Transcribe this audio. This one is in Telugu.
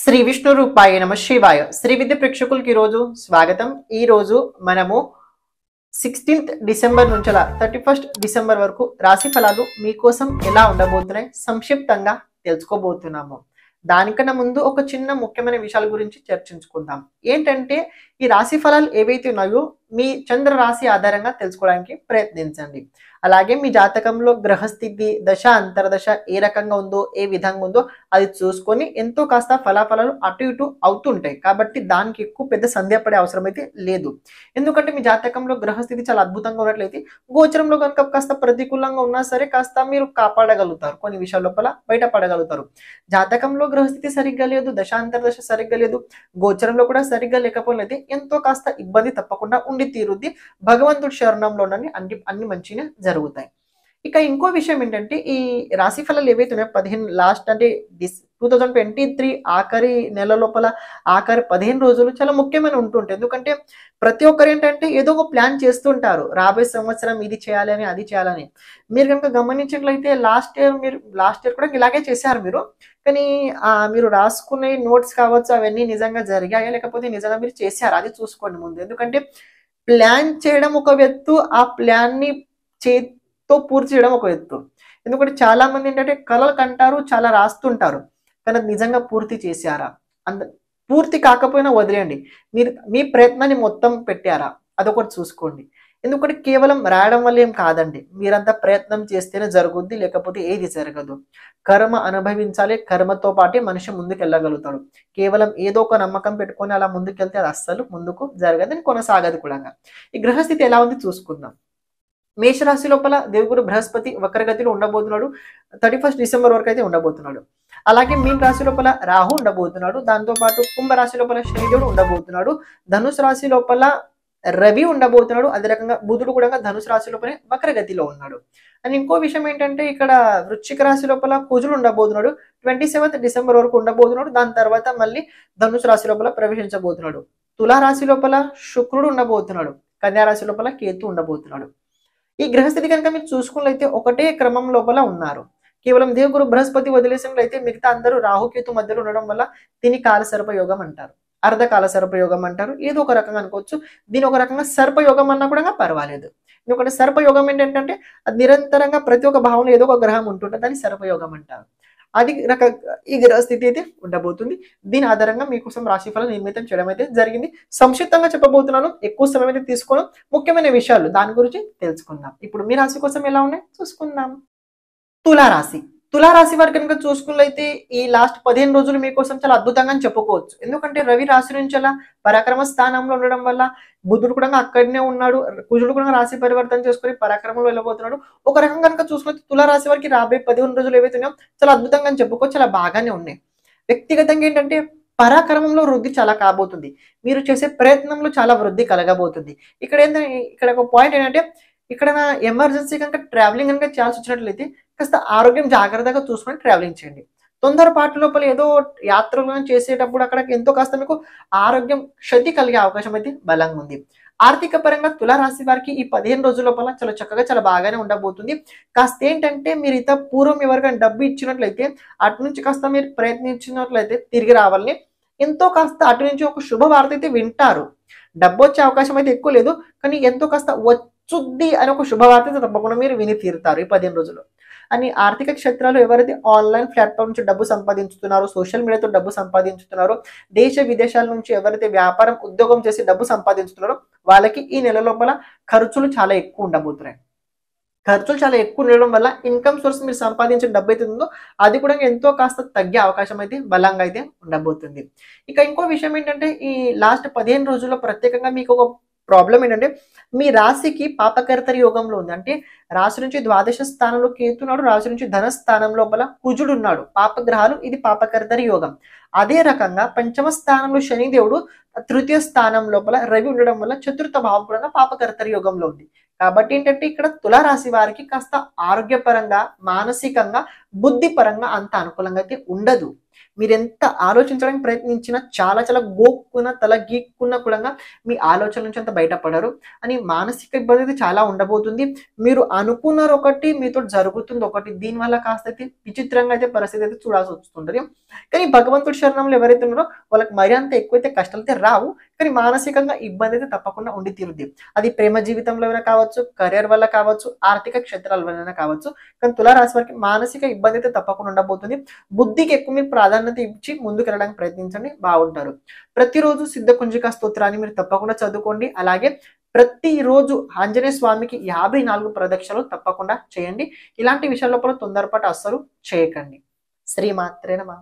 శ్రీ విష్ణు రూపాయ నమ శివాయ. శ్రీ విద్య ప్రేక్షకులకి ఈరోజు స్వాగతం. ఈ రోజు మనము 16th డిసెంబర్ నుంచి 31st డిసెంబర్ వరకు రాశి ఫలాలు మీకోసం ఎలా ఉండబోతున్నాయి సంక్షిప్తంగా తెలుసుకోబోతున్నాము. దానికన్నా ముందు ఒక చిన్న ముఖ్యమైన విషయాల గురించి చర్చించుకుందాం. ఏంటంటే ఈ రాశి ఫలాలు ఏవైతే ఉన్నాయో మీ చంద్ర రాశి ఆధారంగా తెలుసుకోవడానికి ప్రయత్నించండి. అలాగే మీ జాతకంలో గ్రహస్థితి దశ అంతర్దశ ఏ రకంగా ఉందో ఏ విధంగా ఉందో అది చూసుకొని ఎంతో కాస్త ఫలాఫలాలు అటు ఇటు అవుతుంటాయి. కాబట్టి దానికి ఎక్కువ పెద్ద సందేహపడే అవసరం అయితే లేదు. ఎందుకంటే మీ జాతకంలో గ్రహస్థితి చాలా అద్భుతంగా ఉన్నట్లయితే గోచరంలో కనుక కాస్త ప్రతికూలంగా ఉన్నా సరే కాస్త మీరు కాపాడగలుగుతారు, కొన్ని విషయాల లోపల బయటపడగలుగుతారు. జాతకంలో గ్రహస్థితి సరిగ్గా లేదు, దశాంతర్దశ సరిగ్గా లేదు, గోచరంలో కూడా సరిగ్గా లేకపోయినైతే ఎంతో కాస్త ఇబ్బంది తప్పకుండా ఉండి తీరుద్ది. భగవంతుడి శరణంలో అన్ని మంచిగా జరుగుతాయి. ఇక ఇంకో విషయం ఏంటంటే ఈ రాశి ఫలాలు ఏవైతే ఉన్నాయో 15 లాస్ట్ అంటే 2023 ఆఖరి నెల లోపల ఆఖరి 15 రోజులు చాలా ముఖ్యమైన ఉంటుంటాయి. ఎందుకంటే ప్రతి ఒక్కరు ఏంటంటే ఏదో ఒక ప్లాన్ చేస్తుంటారు, రాబోయే సంవత్సరం ఇది చేయాలని అది చేయాలని. మీరు కనుక గమనించినట్లయితే లాస్ట్ ఇయర్ కూడా ఇలాగే చేశారు మీరు. కానీ మీరు రాసుకునే నోట్స్ కావచ్చు అవన్నీ నిజంగా జరిగాయా లేకపోతే నిజంగా మీరు చేశారు అది చూసుకోండి ముందు. ఎందుకంటే ప్లాన్ చేయడం ఒక ఎత్తు, ఆ ప్లాన్ ని చేతితో పూర్తి చేయడం ఒక ఎత్తు. ఎందుకంటే చాలా మంది ఏంటంటే కలలు కంటారు, చాలా రాస్తుంటారు, కానీ అది నిజంగా పూర్తి చేశారా? పూర్తి కాకపోయినా వదిలేయండి, మీరు మీ ప్రయత్నాన్ని మొత్తం పెట్టారా అదొకటి చూసుకోండి. ఎందుకంటే కేవలం రాయడం వల్ల ఏం కాదండి, మీరంతా ప్రయత్నం చేస్తేనే జరుగుద్ది, లేకపోతే ఏది జరగదు. కర్మ అనుభవించాలి, కర్మతో పాటే మనిషి ముందుకు వెళ్ళగలుగుతాడు. కేవలం ఏదో ఒక నమ్మకం పెట్టుకొని అలా ముందుకెళ్తే అది అస్సలు ముందుకు జరగదని కొనసాగదు కూడా. ఈ గ్రహస్థితి ఎలా ఉంది చూసుకుందాం. మేషరాశి లోపల దేవుగురు బృహస్పతి వక్రగతిలో ఉండబోతున్నాడు. 31st డిసెంబర్ వరకు అయితే ఉండబోతున్నాడు. అలాగే మీన రాశి లోపల రాహు ఉండబోతున్నాడు. దాంతో పాటు కుంభరాశి లోపల శనిదేవుడు ఉండబోతున్నాడు. ధనుసు రాశి లోపల రవి ఉండబోతున్నాడు. అదే రకంగా బుధుడు కూడా ధనుసు రాశి లోపలే వక్రగతిలో ఉన్నాడు. అండ్ ఇంకో విషయం ఏంటంటే ఇక్కడ వృశ్చిక రాశి లోపల కుజుడు ఉండబోతున్నాడు. 27th డిసెంబర్ వరకు ఉండబోతున్నాడు. దాని తర్వాత మళ్ళీ ధనుసు రాశి లోపల ప్రవేశించబోతున్నాడు. తులారాశి లోపల శుక్రుడు ఉండబోతున్నాడు. కన్యా రాశి లోపల కేతు ఉండబోతున్నాడు. ఈ గ్రహస్థితి కనుక మీరు చూసుకున్నట్లయితే ఒకటే క్రమం లోపల ఉన్నారు. కేవలం దేవుగురు బృహస్పతి వదిలేసినట్లయితే మిగతా అందరూ రాహుకేతు మధ్యలో ఉండడం వల్ల దీని కాల సర్పయోగం అంటారు, అర్ధకాల సర్పయోగం అంటారు, ఏదో ఒక రకంగా అనుకోవచ్చు. దీని ఒక రకంగా సర్పయోగం అన్నా కూడా పర్వాలేదు. ఎందుకంటే సర్పయోగం ఏంటంటే అది నిరంతరంగా ప్రతి ఒక్క భావంలో ఏదో ఒక గ్రహం ఉంటుంటుంది, దాన్ని సర్పయోగం అంటారు. అది ఈ గ్రహస్థితి అయితే ఉండబోతుంది. దీని ఆధారంగా మీకోసం రాశిఫలం నిర్మితం చేయడం అయితే జరిగింది. సంక్షిప్తంగా చెప్పబోతున్నాను, ఎక్కువ సమయం అయితే తీసుకోను. ముఖ్యమైన విషయాలు దాని గురించి తెలుసుకుందాం. ఇప్పుడు మీ రాశి కోసం ఎలా ఉన్నాయి చూసుకుందాం. తులారాశి. తులారాశి వారు కనుక చూసుకున్నట్లయితే ఈ లాస్ట్ 15 రోజులు మీకోసం చాలా అద్భుతంగా చెప్పుకోవచ్చు. ఎందుకంటే రవి రాశి నుంచి అలా పరాక్రమ స్థానంలో ఉండడం వల్ల బుధుడు కూడా అక్కడనే ఉన్నాడు. కుజుడు కూడా రాశి పరివర్తన చేసుకుని పరాక్రమంలో వెళ్ళబోతున్నాడు. ఒక రకంగా కనుక చూసుకుంటే తులారాశి వారికి రాబోయే 15 రోజులు ఏవైతే ఉన్నాయో చాలా అద్భుతంగా చెప్పుకోవచ్చు, చాలా బాగానే ఉన్నాయి. వ్యక్తిగతంగా ఏంటంటే పరాక్రమంలో వృద్ధి చాలా కాబోతుంది. మీరు చేసే ప్రయత్నంలో చాలా వృద్ధి కలగబోతుంది. ఇక్కడ ఒక పాయింట్ ఏంటంటే ఇక్కడ ఎమర్జెన్సీ కనుక ట్రావెలింగ్ కనుక చేయాల్సి వచ్చినట్లయితే కాస్త ఆరోగ్యం జాగ్రత్తగా చూసుకొని ట్రావెలింగ్ చేయండి. తొందరపాటు లోపల ఏదో యాత్రలు చేసేటప్పుడు అక్కడ ఎంతో కాస్త మీకు ఆరోగ్యం క్షతి కలిగే అవకాశం అయితే బలంగా ఉంది. ఆర్థిక పరంగా తులారాశి వారికి ఈ 15 రోజుల లోపల చాలా చక్కగా చాలా బాగానే ఉండబోతుంది. కాస్త ఏంటంటే మీరు పూర్వం ఎవరికైనా డబ్బు ఇచ్చినట్లయితే అటు నుంచి కాస్త మీరు ప్రయత్నించినట్లయితే తిరిగి రావాలని ఎంతో కాస్త అటు నుంచి ఒక శుభవార్త అయితే వింటారు. డబ్బు వచ్చే అవకాశం అయితే ఎక్కువ లేదు, కానీ ఎంతో కాస్త వచ్చుద్ది అని ఒక శుభవార్త తప్పకుండా మీరు విని తీరుతారు ఈ 15 రోజులు. అని ఆర్థిక క్షేత్రాలు ఎవరైతే ఆన్లైన్ ప్లాట్ఫామ్ నుంచి డబ్బు సంపాదించుతున్నారో, సోషల్ మీడియాతో డబ్బు సంపాదించుతున్నారో, దేశ విదేశాల నుంచి ఎవరైతే వ్యాపారం ఉద్యోగం చేసి డబ్బు సంపాదించుతున్నారో వాళ్ళకి ఈ నెల లోపల ఖర్చులు చాలా ఎక్కువ ఉండబోతున్నాయి. ఖర్చులు చాలా ఎక్కువ ఉండడం వల్ల ఇన్కమ్ సోర్స్ మీరు సంపాదించిన డబ్బు అయితే ఉందో అది కూడా ఎంతో కాస్త తగ్గే అవకాశం అయితే బలంగా అయితే ఉండబోతుంది. ఇక ఇంకో విషయం ఏంటంటే ఈ లాస్ట్ 15 రోజుల్లో ప్రత్యేకంగా మీకు ఒక ప్రాబ్లం ఏంటంటే మీ రాశికి పాపకర్తరి యోగంలో ఉంది. అంటే రాశి నుంచి ద్వాదశ స్థానంలో కేతున్నాడు, రాశి నుంచి ధన స్థానం లోపల కుజుడు ఉన్నాడు. పాపగ్రహాలు, ఇది పాపకర్తరి యోగం. అదే రకంగా పంచమ స్థానంలో శనిదేవుడు, తృతీయ స్థానం లోపల రవి ఉండడం వల్ల చతుర్థ భావం కూడా పాపకర్తరి యోగంలో ఉంది. కాబట్టి ఏంటంటే ఇక్కడ తులారాశి వారికి కాస్త ఆరోగ్యపరంగా మానసికంగా బుద్ధి పరంగా అంత అనుకూలంగా అయితే ఉండదు. మీరు ఎంత ఆలోచించడానికి ప్రయత్నించినా చాలా చాలా గోక్కున్న తల గీక్కున్న కూడా మీ ఆలోచన నుంచి అంత బయటపడరు అని మానసిక ఇబ్బంది అయితే చాలా ఉండబోతుంది. మీరు అనుకున్నారు ఒకటి, మీతో జరుగుతుంది ఒకటి. దీనివల్ల కాస్త అయితే విచిత్రంగా అయితే పరిస్థితి అయితే చూడాల్సి వస్తుంటది. కానీ భగవంతుడి శరణంలో ఎవరైతే ఉన్నారో వాళ్ళకి మరి అంత ఎక్కువైతే కష్టాలు అయితే రావు. కానీ మానసికంగా ఇబ్బంది అయితే తప్పకుండా ఉండి తీరుద్ది. అది ప్రేమ జీవితంలో అయినా కావచ్చు, కెరియర్ వల్ల కావచ్చు, ఆర్థిక క్షేత్రాల వల్ల కావచ్చు. కానీ తులారాశి వారికి మానసిక ఇబ్బంది అయితే తప్పకుండా ఉండబోతుంది. బుద్ధికి ఎక్కువ మీరు ప్రాధాన్యత ఇచ్చి ముందుకు వెళ్ళడానికి ప్రయత్నించండి, బాగుంటారు. ప్రతిరోజు సిద్ధ కుంజిక స్తోత్రాన్ని మీరు తప్పకుండా చదువుకోండి. అలాగే ప్రతిరోజు ఆంజనేయ స్వామికి 54 ప్రదక్షిణలు తప్పకుండా చేయండి. ఇలాంటి విషయాల్లో కూడా తొందరపాటు అస్సలు చేయకండి. శ్రీమాత్రే నమః.